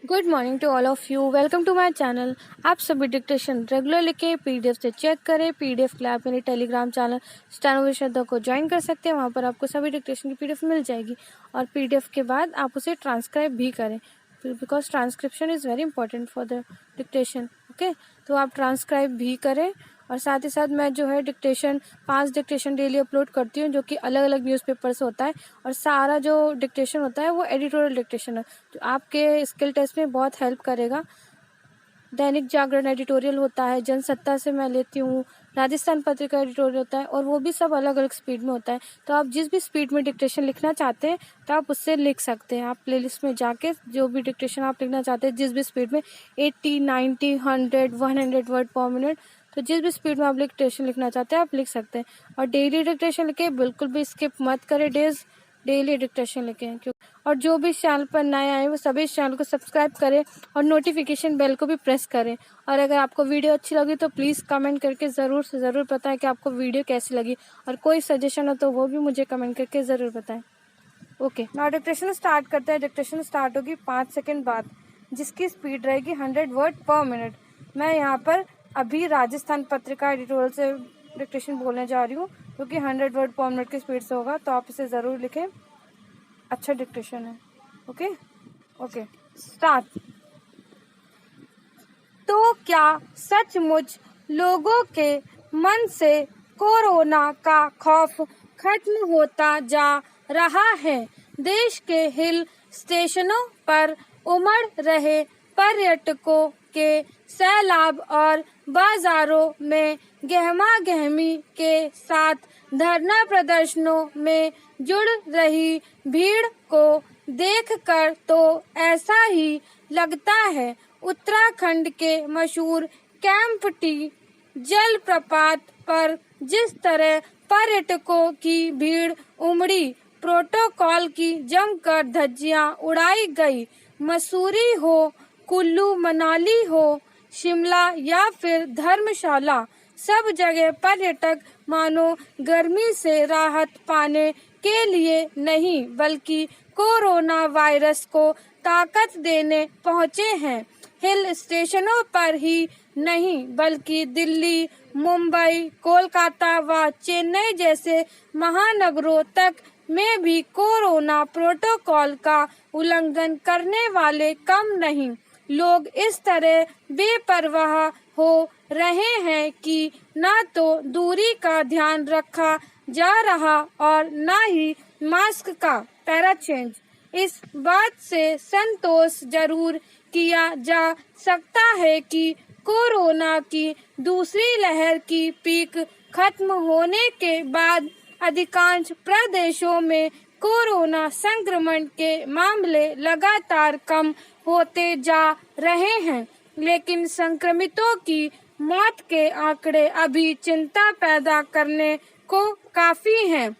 Good morning to all of you. Welcome to my channel. आप सभी dictation regular लिखें, PDF से check करें। पीडीएफ के लिए आप मेरे Telegram channel steno with Shraddha को ज्वाइन कर सकते हैं। वहाँ पर आपको सभी डिक्टेशन की पीडीएफ मिल जाएगी और पीडीएफ के बाद आप उसे ट्रांसक्राइब भी करें, because transcription is very important for the dictation. Okay, तो आप ट्रांसक्राइब भी करें। और साथ ही साथ मैं जो है डिक्टेशन 5 डिक्टेशन डेली अपलोड करती हूँ, जो कि अलग अलग न्यूज़पेपर से होता है। और सारा जो डिक्टेशन होता है वो एडिटोरियल डिक्टेशन है, जो आपके स्किल टेस्ट में बहुत हेल्प करेगा। दैनिक जागरण एडिटोरियल होता है, जनसत्ता से मैं लेती हूँ, राजस्थान पत्रिका एडिटोरियल होता है, और वो भी सब अलग अलग स्पीड में होता है। तो आप जिस भी स्पीड में डिक्टेशन लिखना चाहते हैं तो आप उससे लिख सकते हैं। आप प्लेलिस्ट में जाके जो भी डिक्टेशन आप लिखना चाहते हैं, जिस भी स्पीड में 80, 90, 100, 100 वर्ड पर मिनट, तो जिस भी स्पीड में आप डिक्टेशन लिखना चाहते हैं आप लिख सकते हैं। और डेली डिक्टेशन लिखे, बिल्कुल भी स्किप मत करें। डेली डिक्टेशन लिखें। और जो भी चैनल पर नए आए वो सभी इस चैनल को सब्सक्राइब करें और नोटिफिकेशन बेल को भी प्रेस करें। और अगर आपको वीडियो अच्छी लगी तो प्लीज़ कमेंट करके ज़रूर से ज़रूर बताएं कि आपको वीडियो कैसी लगी, और कोई सजेशन हो तो वो भी मुझे कमेंट करके ज़रूर बताएं। ओके, नाउ डिक्टेशन स्टार्ट करते हैं। डिक्टेशन स्टार्ट होगी 5 सेकेंड बाद, जिसकी स्पीड रहेगी 100 वर्ड पर मिनट। मैं यहाँ पर अभी राजस्थान पत्रिका एडिटोरियल से डिक्टेशन बोलने जा रही हूँ, क्योंकि 100 वर्ड पर मिनट की स्पीड से होगा, तो आप इसे ज़रूर लिखें। अच्छा डिक्टेशन है। Okay okay, start. तो क्या सचमुच लोगों के मन से कोरोना का खौफ खत्म होता जा रहा है? देश के हिल स्टेशनों पर उमड़ रहे पर्यटकों के सैलाब और बाजारों में गहमा गहमी के साथ धरना प्रदर्शनों में जुड़ रही भीड़ को देखकर तो ऐसा ही लगता है उत्तराखंड के मशहूर कैंप टी जलप्रपात पर जिस तरह पर्यटकों की भीड़ उमड़ी, प्रोटोकॉल की जमकर धज्जियां उड़ाई गई। मसूरी हो, कुल्लू मनाली हो, शिमला या फिर धर्मशाला, सब जगह पर्यटक मानो गर्मी से राहत पाने के लिए नहीं बल्कि कोरोना वायरस को ताकत देने पहुंचे हैं। हिल स्टेशनों पर ही नहीं बल्कि दिल्ली, मुंबई, कोलकाता व चेन्नई जैसे महानगरों तक में भी कोरोना प्रोटोकॉल का उल्लंघन करने वाले कम नहीं। लोग इस तरह बेपरवाह हो रहे हैं कि ना तो दूरी का ध्यान रखा जा रहा और ना ही मास्क का पैरा चेंज। इस बात से संतोष जरूर किया जा सकता है कि कोरोना की दूसरी लहर की पीक खत्म होने के बाद अधिकांश प्रदेशों में कोरोना संक्रमण के मामले लगातार कम होते जा रहे हैं, लेकिन संक्रमितों की मौत के आंकड़े अभी चिंता पैदा करने को काफी हैं।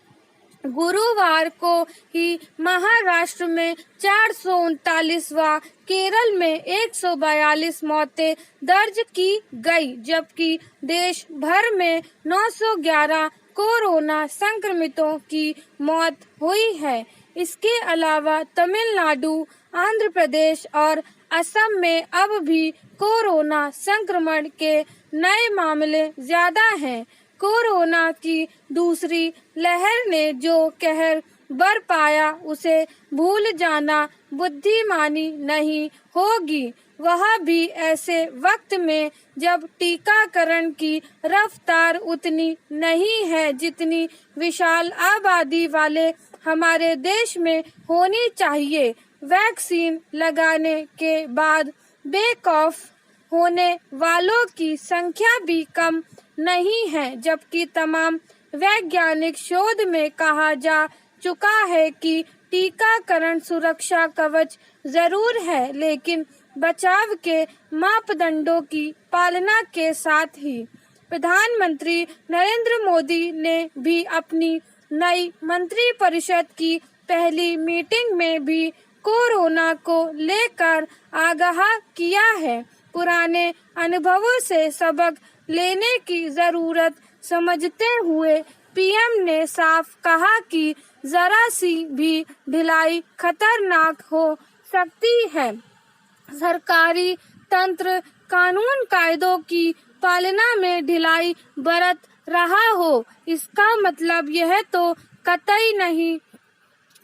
गुरुवार को ही महाराष्ट्र में 439 व केरल में 142 मौतें दर्ज की गई, जबकि देश भर में 911 कोरोना संक्रमितों की मौत हुई है। इसके अलावा तमिलनाडु, आंध्र प्रदेश और असम में अब भी कोरोना संक्रमण के नए मामले ज्यादा हैं। कोरोना की दूसरी लहर ने जो कहर बरपाया उसे भूल जाना बुद्धिमानी नहीं होगी, वह भी ऐसे वक्त में जब टीकाकरण की रफ्तार उतनी नहीं है जितनी विशाल आबादी वाले हमारे देश में होनी चाहिए। वैक्सीन लगाने के बाद बेखौफ होने वालों की संख्या भी कम नहीं है, जबकि तमाम वैज्ञानिक शोध में कहा जा चुका है कि टीकाकरण सुरक्षा कवच जरूर है, लेकिन बचाव के मापदंडों की पालना के साथ ही। प्रधानमंत्री नरेंद्र मोदी ने भी अपनी नई मंत्रिपरिषद की पहली मीटिंग में भी कोरोना को लेकर आगाह किया है। पुराने अनुभवों से सबक लेने की जरूरत समझते हुए पीएम ने साफ कहा कि जरा सी भी ढिलाई खतरनाक हो सकती है। सरकारी तंत्र कानून कायदों की पालना में ढिलाई बरत रहा हो। इसका मतलब यह तो कतई नहीं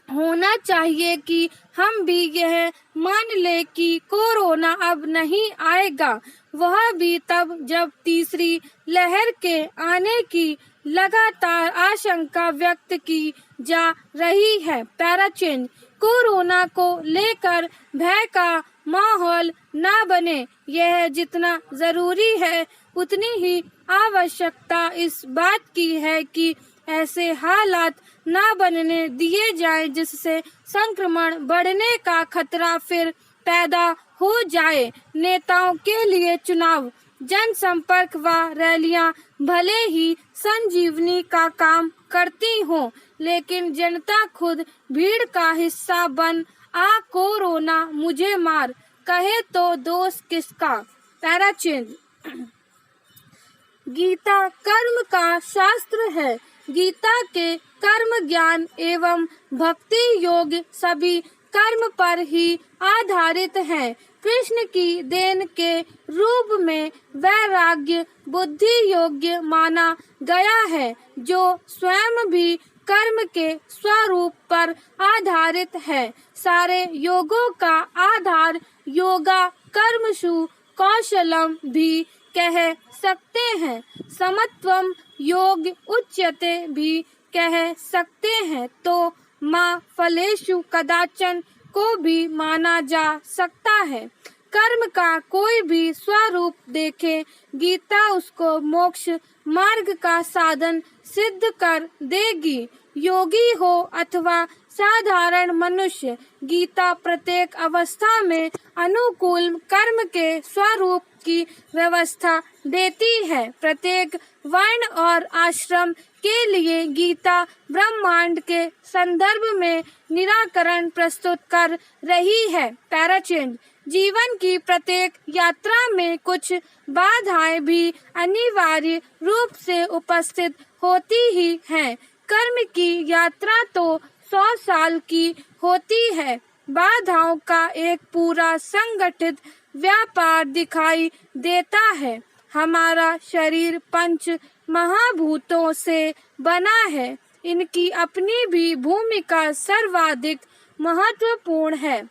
होना चाहिए कि हम भी यह मान ले कि कोरोना अब नहीं आएगा, वह भी तब जब तीसरी लहर के आने की लगातार आशंका व्यक्त की जा रही है। Para change. कोरोना को लेकर भय का माहौल ना बने, यह जितना जरूरी है उतनी ही आवश्यकता इस बात की है कि ऐसे हालात ना बनने दिए जाएं जिससे संक्रमण बढ़ने का खतरा फिर पैदा हो जाए। नेताओं के लिए चुनाव, जनसंपर्क व रैलियां भले ही संजीवनी का काम करती हों, लेकिन जनता खुद भीड़ का हिस्सा बन आ कोरोना मुझे मार कहे तो दोष किसका। Para change. गीता कर्म का शास्त्र है। गीता के कर्म ज्ञान एवं भक्ति योग सभी कर्म पर ही आधारित है। कृष्ण की देन के रूप में वैराग्य बुद्धि योग्य माना गया है, जो स्वयं भी कर्म के स्वरूप पर आधारित है। सारे योगों का आधार योगा कर्मसु कौशलम भी कह सकते हैं। समत्वम योग उच्यते भी कह सकते हैं, तो माँ फलेषु कदाचन को भी माना जा सकता है। कर्म का कोई भी स्वरूप देखे, गीता उसको मोक्ष मार्ग का साधन सिद्ध कर देगी। योगी हो अथवा साधारण मनुष्य, गीता प्रत्येक अवस्था में अनुकूल कर्म के स्वरूप की व्यवस्था देती है। प्रत्येक वर्ण और आश्रम के लिए गीता ब्रह्मांड के संदर्भ में निराकरण प्रस्तुत कर रही है। Para change. जीवन की प्रत्येक यात्रा में कुछ बाधाएं भी अनिवार्य रूप से उपस्थित होती ही हैं। कर्म की यात्रा तो 100 साल की होती है। बाधाओं का एक पूरा संगठित व्यापार दिखाई देता है। हमारा शरीर पंच महाभूतों से बना है। इनकी अपनी भी भूमिका सर्वाधिक महत्वपूर्ण है।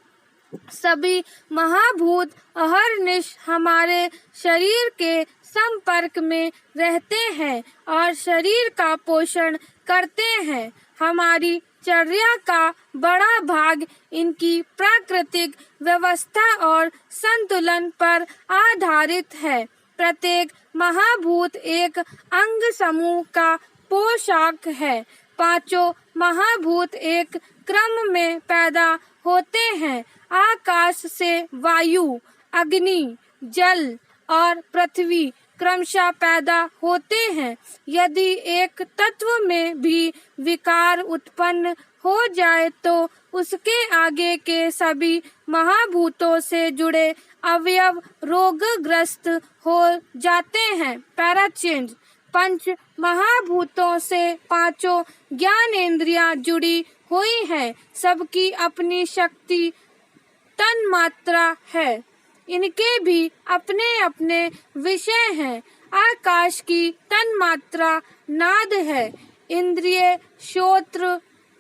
सभी महाभूत अहर्निश हमारे शरीर के संपर्क में रहते हैं और शरीर का पोषण करते हैं। हमारी चर्या का बड़ा भाग इनकी प्राकृतिक व्यवस्था और संतुलन पर आधारित है। प्रत्येक महाभूत एक अंग समूह का पोशाक है। पांचों महाभूत एक क्रम में पैदा होते हैं। आकाश से वायु, अग्नि, जल और पृथ्वी क्रमशः पैदा होते हैं। यदि एक तत्व में भी विकार उत्पन्न हो जाए तो उसके आगे के सभी महाभूतों से जुड़े अवयव रोगग्रस्त हो जाते हैं। Para change. पंच महाभूतों से पांचों ज्ञानेंद्रियां जुड़ी हुई हैं। सबकी अपनी शक्ति तन्मात्रा है। इनके भी अपने अपने विषय हैं। आकाश की तन्मात्रा नाद है। इंद्रिय श्रोत्र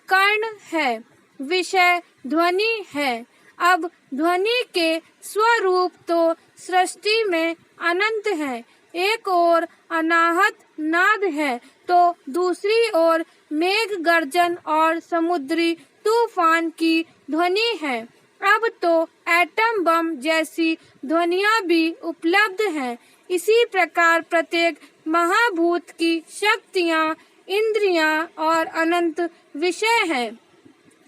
कर्ण है। विषय ध्वनि है। अब ध्वनि के स्वरूप तो सृष्टि में अनंत है। एक ओर अनाहत नाद है तो दूसरी ओर मेघ गर्जन और समुद्री तूफान की ध्वनि है। अब तो एटम बम जैसी ध्वनियां भी उपलब्ध हैं। इसी प्रकार प्रत्येक महाभूत की शक्तियां, इंद्रियां और अनंत विषय हैं।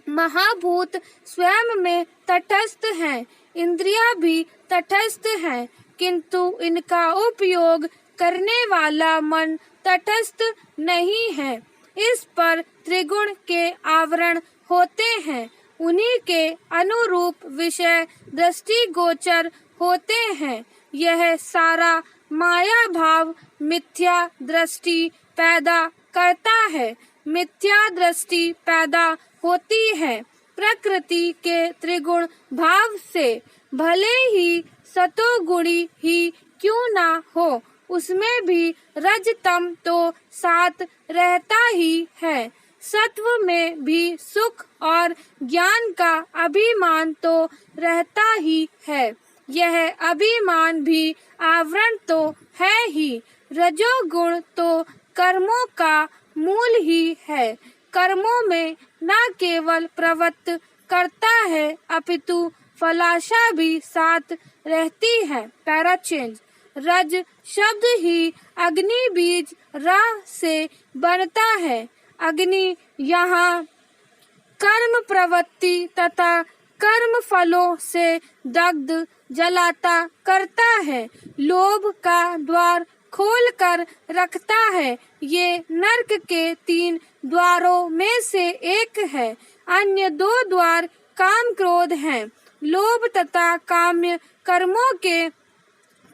महाभूत स्वयं में तटस्थ हैं। इंद्रियां भी तटस्थ हैं, किंतु इनका उपयोग करने वाला मन तटस्थ नहीं है। इस पर त्रिगुण के आवरण होते हैं। उन्हीं के अनुरूप विषय दृष्टिगोचर होते हैं। यह सारा माया भाव मिथ्या दृष्टि पैदा करता है। मिथ्या दृष्टि पैदा होती है। प्रकृति के त्रिगुण भाव से, भले ही सतोगुणी ही क्यों ना हो, उसमें भी रजतम तो साथ रहता ही है। सत्व में भी सुख और ज्ञान का अभिमान तो रहता ही है। यह अभिमान भी आवरण तो है ही। रजोगुण तो कर्मों का मूल ही है। कर्मों में न केवल प्रवृत्त करता है अपितु फलाशा भी साथ रहती है। Para change. रज शब्द ही अग्नि बीज रा से बनता है। अग्नि यहाँ कर्म प्रवृत्ति तथा कर्म फलों से दग्ध जलाता करता है। लोभ का द्वार खोल कर रखता है। ये नरक के 3 द्वारों में से एक है। अन्य 2 द्वार काम क्रोध हैं। लोभ तथा काम्य कर्मों के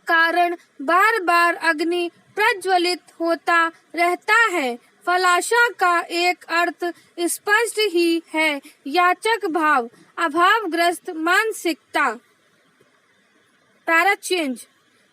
कारण बार बार अग्नि प्रज्वलित होता रहता है। फलाशा का एक अर्थ स्पष्ट ही है, याचक भाव, अभावग्रस्त मानसिकता। Para change.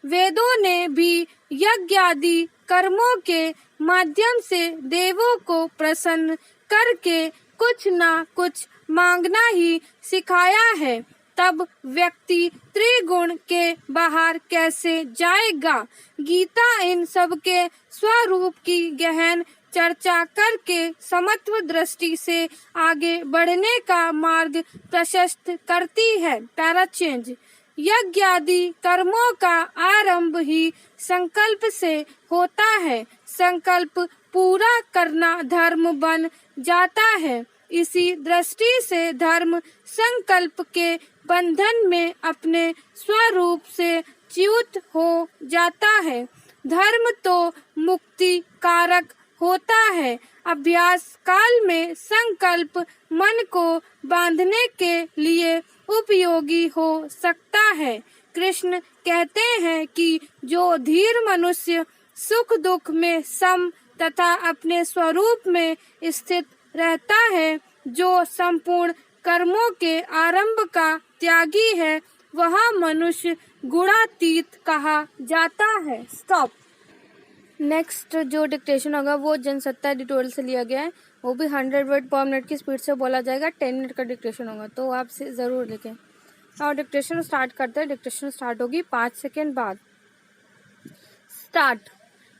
वेदों ने भी यज्ञ आदि कर्मों के माध्यम से देवों को प्रसन्न करके कुछ ना कुछ मांगना ही सिखाया है। तब व्यक्ति त्रिगुण के बाहर कैसे जाएगा? गीता इन सब के स्वरूप की गहन चर्चा करके समत्व दृष्टि से आगे बढ़ने का मार्ग प्रशस्त करती है। Para change. यज्ञ आदि कर्मों का आरंभ ही संकल्प से होता है। संकल्प पूरा करना धर्म बन जाता है। इसी दृष्टि से धर्म संकल्प के बंधन में अपने स्वरूप से च्युत हो जाता है। धर्म तो मुक्ति कारक होता है। अभ्यास काल में संकल्प मन को बांधने के लिए उपयोगी हो सकता है। कृष्ण कहते हैं कि जो धीर मनुष्य सुख दुख में सम तथा अपने स्वरूप में स्थित रहता है, जो संपूर्ण कर्मों के आरंभ का त्यागी है, वह मनुष्य गुणातीत कहा जाता है। स्टॉप। नेक्स्ट जो डिक्टेशन होगा वो जनसत्ता एडिटोरियल से लिया गया है। वो भी 100 वर्ड पर मिनट की स्पीड से बोला जाएगा। 10 मिनट का डिक्टेशन होगा, तो आप से ज़रूर लिखें। और डिक्टेशन स्टार्ट करते हैं। डिक्टेशन स्टार्ट होगी 5 सेकेंड बाद। स्टार्ट।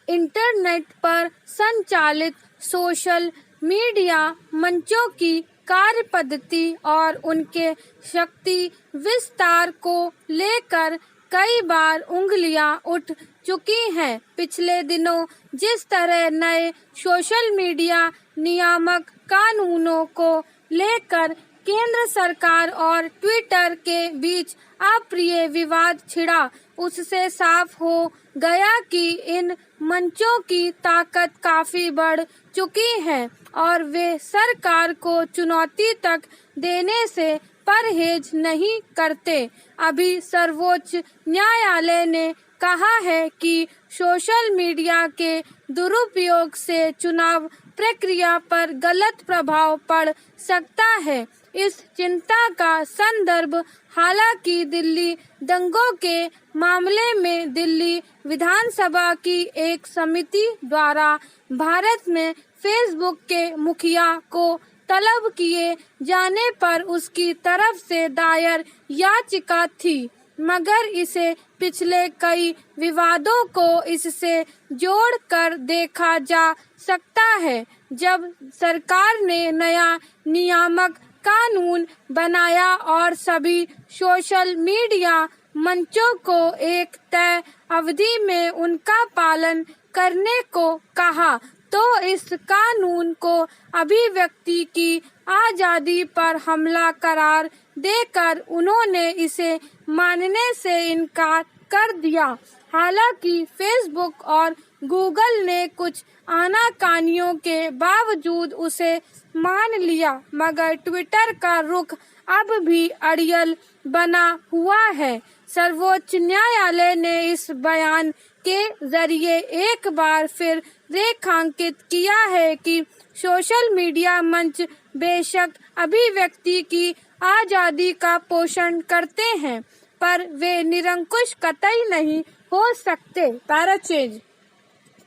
इंटरनेट पर संचालित सोशल मीडिया मंचों की कार्य पद्धति और उनके शक्ति विस्तार को लेकर कई बार उंगलियां उठ चुकी हैं। पिछले दिनों जिस तरह नए सोशल मीडिया नियामक कानूनों को लेकर केंद्र सरकार और ट्विटर के बीच अप्रिय विवाद छिड़ा, उससे साफ हो गया कि इन मंचों की ताकत काफी बढ़ चुकी है और वे सरकार को चुनौती तक देने से परहेज नहीं करते। अभी सर्वोच्च न्यायालय ने कहा है कि सोशल मीडिया के दुरुपयोग से चुनाव प्रक्रिया पर गलत प्रभाव पड़ सकता है। इस चिंता का संदर्भ हालांकि दिल्ली दंगों के मामले में दिल्ली विधानसभा की एक समिति द्वारा भारत में फेसबुक के मुखिया को तलब किए जाने पर उसकी तरफ से दायर याचिका थी, मगर इसे पिछले कई विवादों को इससे जोड़कर देखा जा सकता है। जब सरकार ने नया नियामक कानून बनाया और सभी सोशल मीडिया मंचों को एक तय अवधि में उनका पालन करने को कहा, तो इस कानून को अभिव्यक्ति की आजादी पर हमला करार देकर उन्होंने इसे मानने से इनकार कर दिया। हालांकि फेसबुक और गूगल ने कुछ आनाकानियों के बावजूद उसे मान लिया, मगर ट्विटर का रुख अब भी अड़ियल बना हुआ है। सर्वोच्च न्यायालय ने इस बयान के जरिए एक बार फिर रेखांकित किया है कि सोशल मीडिया मंच बेशक अभिव्यक्ति की आजादी का पोषण करते हैं, पर वे निरंकुश कतई नहीं हो सकते। पैराचेंज।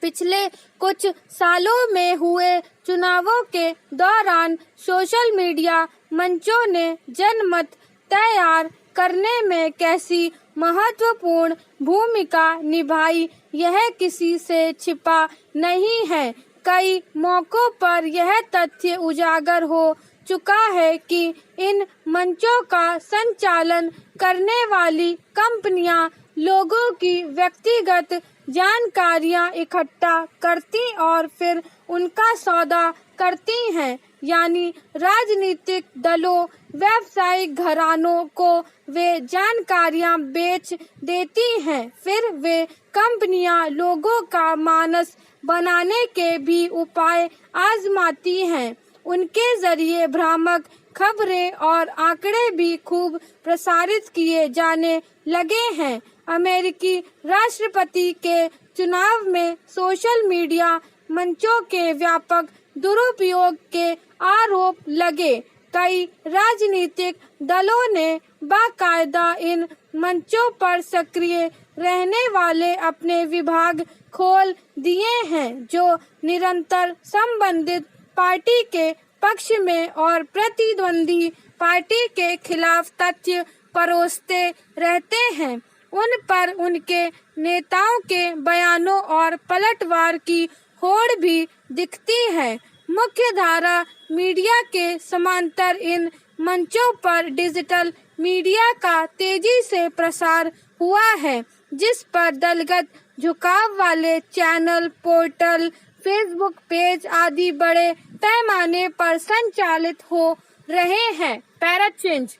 पिछले कुछ सालों में हुए चुनावों के दौरान सोशल मीडिया मंचों ने जनमत तैयार करने में कैसी महत्वपूर्ण भूमिका निभाई, यह किसी से छिपा नहीं है। कई मौकों पर यह तथ्य उजागर हो चुका है कि इन मंचों का संचालन करने वाली कंपनियां लोगों की व्यक्तिगत जानकारियां इकट्ठा करती और फिर उनका सौदा करती हैं, यानी राजनीतिक दलों, व्यावसायिक घरानों को वे जानकारियां बेच देती हैं। फिर वे कंपनियां लोगों का मानस बनाने के भी उपाय आजमाती हैं। उनके जरिए भ्रामक खबरें और आंकड़े भी खूब प्रसारित किए जाने लगे हैं। अमेरिकी राष्ट्रपति के चुनाव में सोशल मीडिया मंचों के व्यापक दुरुपयोग के आरोप लगे। कई राजनीतिक दलों ने बाकायदा इन मंचों पर सक्रिय रहने वाले अपने विभाग खोल दिए हैं, जो निरंतर संबंधित पार्टी के पक्ष में और प्रतिद्वंदी पार्टी के खिलाफ तथ्य परोसते रहते हैं। उन पर उनके नेताओं के बयानों और पलटवार की होड़ भी दिखती है। मुख्य धारा मीडिया के समांतर इन मंचों पर डिजिटल मीडिया का तेजी से प्रसार हुआ है, जिस पर दलगत झुकाव वाले चैनल, पोर्टल, फेसबुक पेज आदि बड़े पैमाने पर संचालित हो रहे हैं। पैराचेंज।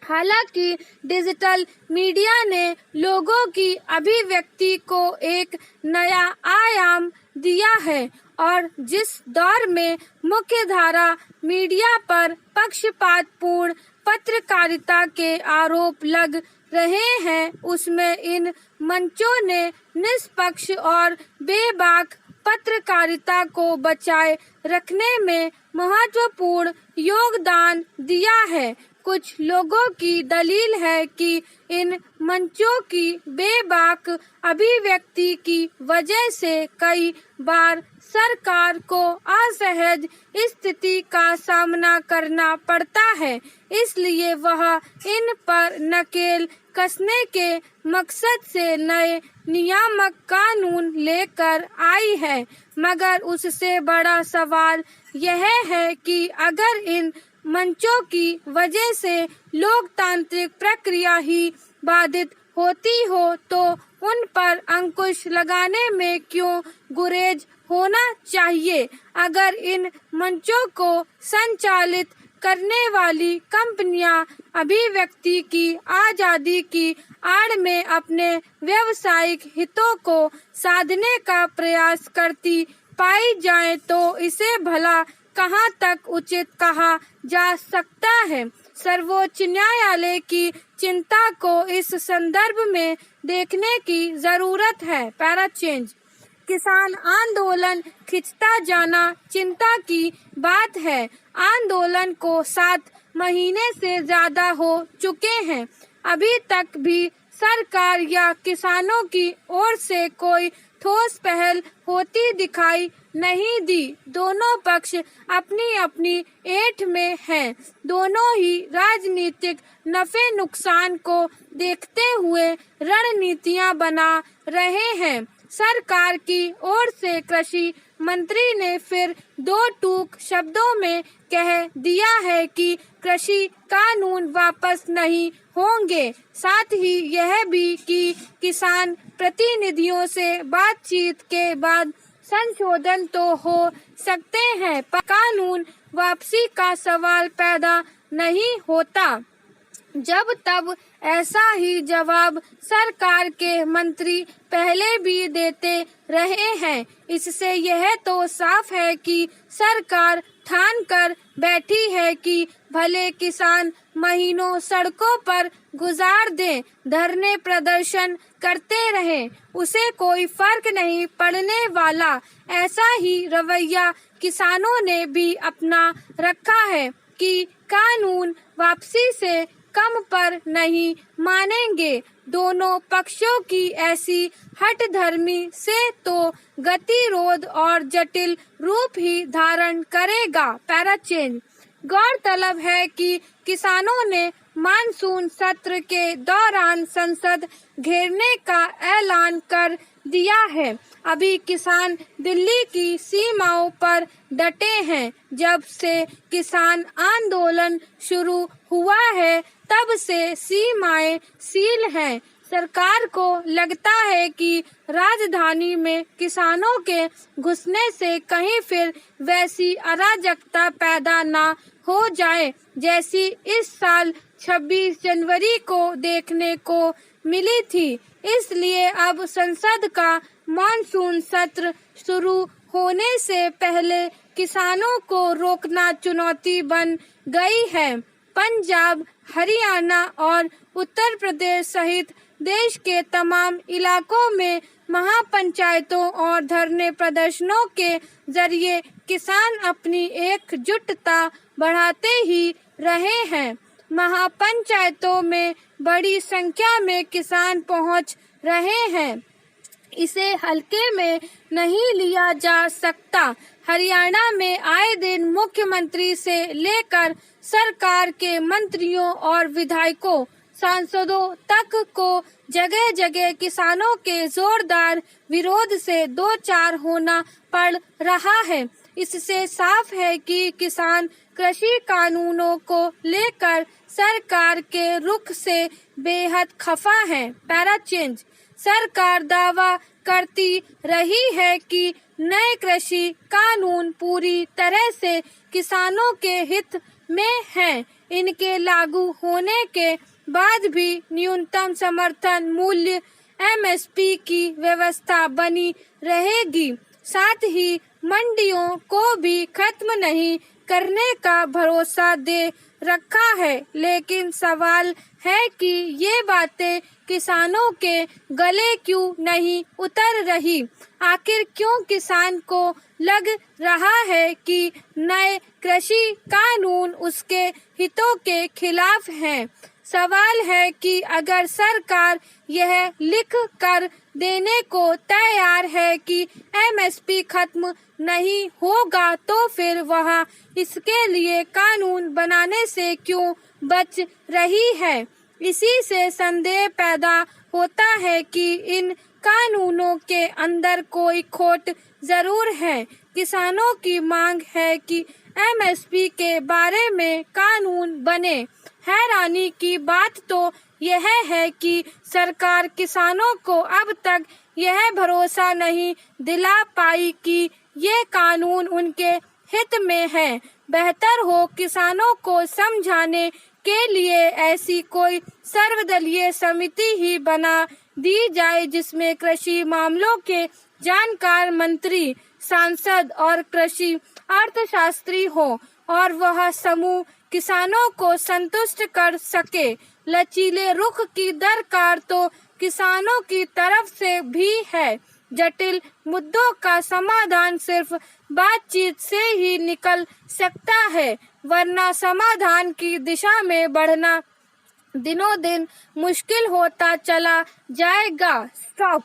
हालांकि डिजिटल मीडिया ने लोगों की अभिव्यक्ति को एक नया आयाम दिया है और जिस दौर में मुख्य धारा मीडिया पर पक्षपातपूर्ण पत्रकारिता के आरोप लग रहे हैं, उसमें इन मंचों ने निष्पक्ष और बेबाक पत्रकारिता को बचाए रखने में महत्वपूर्ण योगदान दिया है। कुछ लोगों की दलील है कि इन मंचों की बेबाक अभिव्यक्ति की वजह से कई बार सरकार को असहज स्थिति का सामना करना पड़ता है, इसलिए वह इन पर नकेल कसने के मकसद से नए नियामक कानून लेकर आई है। मगर उससे बड़ा सवाल यह है कि अगर इन मंचों की वजह से लोकतांत्रिक प्रक्रिया ही बाधित होती हो तो उन पर अंकुश लगाने में क्यों गुरेज होना चाहिए। अगर इन मंचों को संचालित करने वाली कंपनियां अभिव्यक्ति की आजादी की आड़ में अपने व्यावसायिक हितों को साधने का प्रयास करती पाई जाए तो इसे भला कहां तक उचित कहा जा सकता है। सर्वोच्च न्यायालय की चिंता को इस संदर्भ में देखने की जरूरत है। पैराचेंज। किसान आंदोलन खिंचता जाना चिंता की बात है। आंदोलन को 7 महीने से ज्यादा हो चुके हैं। अभी तक भी सरकार या किसानों की ओर से कोई ठोस पहल होती दिखाई नहीं दी। दोनों पक्ष अपनी अपनी ऐंठ में हैं। दोनों ही राजनीतिक नफे नुकसान को देखते हुए रणनीतियां बना रहे हैं। सरकार की ओर से कृषि मंत्री ने फिर 2 टूक शब्दों में कह दिया है कि कृषि कानून वापस नहीं होंगे। साथ ही यह भी कि किसान प्रतिनिधियों से बातचीत के बाद संशोधन तो हो सकते हैं, पर कानून वापसी का सवाल पैदा नहीं होता। जब तब ऐसा ही जवाब सरकार के मंत्री पहले भी देते रहे हैं। इससे यह तो साफ है कि सरकार ठान कर बैठी है कि भले किसान महीनों सड़कों पर गुजार दें, धरने प्रदर्शन करते रहें, उसे कोई फर्क नहीं पड़ने वाला। ऐसा ही रवैया किसानों ने भी अपना रखा है कि कानून वापसी से कम पर नहीं मानेंगे। दोनों पक्षों की ऐसी हठधर्मी से तो गतिरोध और जटिल रूप ही धारण करेगा। पैराचेंज। गौरतलब है कि किसानों ने मानसून सत्र के दौरान संसद घेरने का ऐलान कर दिया है। अभी किसान दिल्ली की सीमाओं पर डटे हैं। जब से किसान आंदोलन शुरू हुआ है तब से सीमाएं सील हैं। सरकार को लगता है कि राजधानी में किसानों के घुसने से कहीं फिर वैसी अराजकता पैदा ना हो जाए जैसी इस साल 26 जनवरी को देखने को मिली थी। इसलिए अब संसद का मॉनसून सत्र शुरू होने से पहले किसानों को रोकना चुनौती बन गई है। पंजाब, हरियाणा और उत्तर प्रदेश सहित देश के तमाम इलाकों में महापंचायतों और धरने प्रदर्शनों के जरिए किसान अपनी एकजुटता बढ़ाते ही रहे हैं। महापंचायतों में बड़ी संख्या में किसान पहुंच रहे हैं। इसे हल्के में नहीं लिया जा सकता। हरियाणा में आए दिन मुख्यमंत्री से लेकर सरकार के मंत्रियों और विधायकों, सांसदों तक को जगह जगह किसानों के जोरदार विरोध से दो चार होना पड़ रहा है। इससे साफ है कि किसान कृषि कानूनों को लेकर सरकार के रुख से बेहद खफा हैं। पैराचेंज। सरकार दावा करती रही है कि नए कृषि कानून पूरी तरह से किसानों के हित में हैं। इनके लागू होने के बाद भी न्यूनतम समर्थन मूल्य MSP की व्यवस्था बनी रहेगी। साथ ही मंडियों को भी खत्म नहीं करने का भरोसा दे रखा है। लेकिन सवाल है कि ये बातें किसानों के गले क्यों नहीं उतर रही? आखिर क्यों किसान को लग रहा है कि नए कृषि कानून उसके हितों के खिलाफ हैं? सवाल है कि अगर सरकार यह लिख कर देने को तैयार है कि MSP खत्म नहीं होगा तो फिर वह इसके लिए कानून बनाने से क्यों बच रही है? इसी से संदेह पैदा होता है कि इन कानूनों के अंदर कोई खोट जरूर है। किसानों की मांग है कि MSP के बारे में कानून बने। हैरानी की बात तो यह है कि सरकार किसानों को अब तक यह भरोसा नहीं दिला पाई कि ये कानून उनके हित में है। बेहतर हो किसानों को समझाने के लिए ऐसी कोई सर्वदलीय समिति ही बना दी जाए जिसमें कृषि मामलों के जानकार मंत्री, सांसद और कृषि अर्थशास्त्री हो और वह समूह किसानों को संतुष्ट कर सके। लचीले रुख की दरकार तो किसानों की तरफ से भी है। जटिल मुद्दों का समाधान सिर्फ बातचीत से ही निकल सकता है, वरना समाधान की दिशा में बढ़ना दिनों दिन मुश्किल होता चला जाएगा। स्टॉप।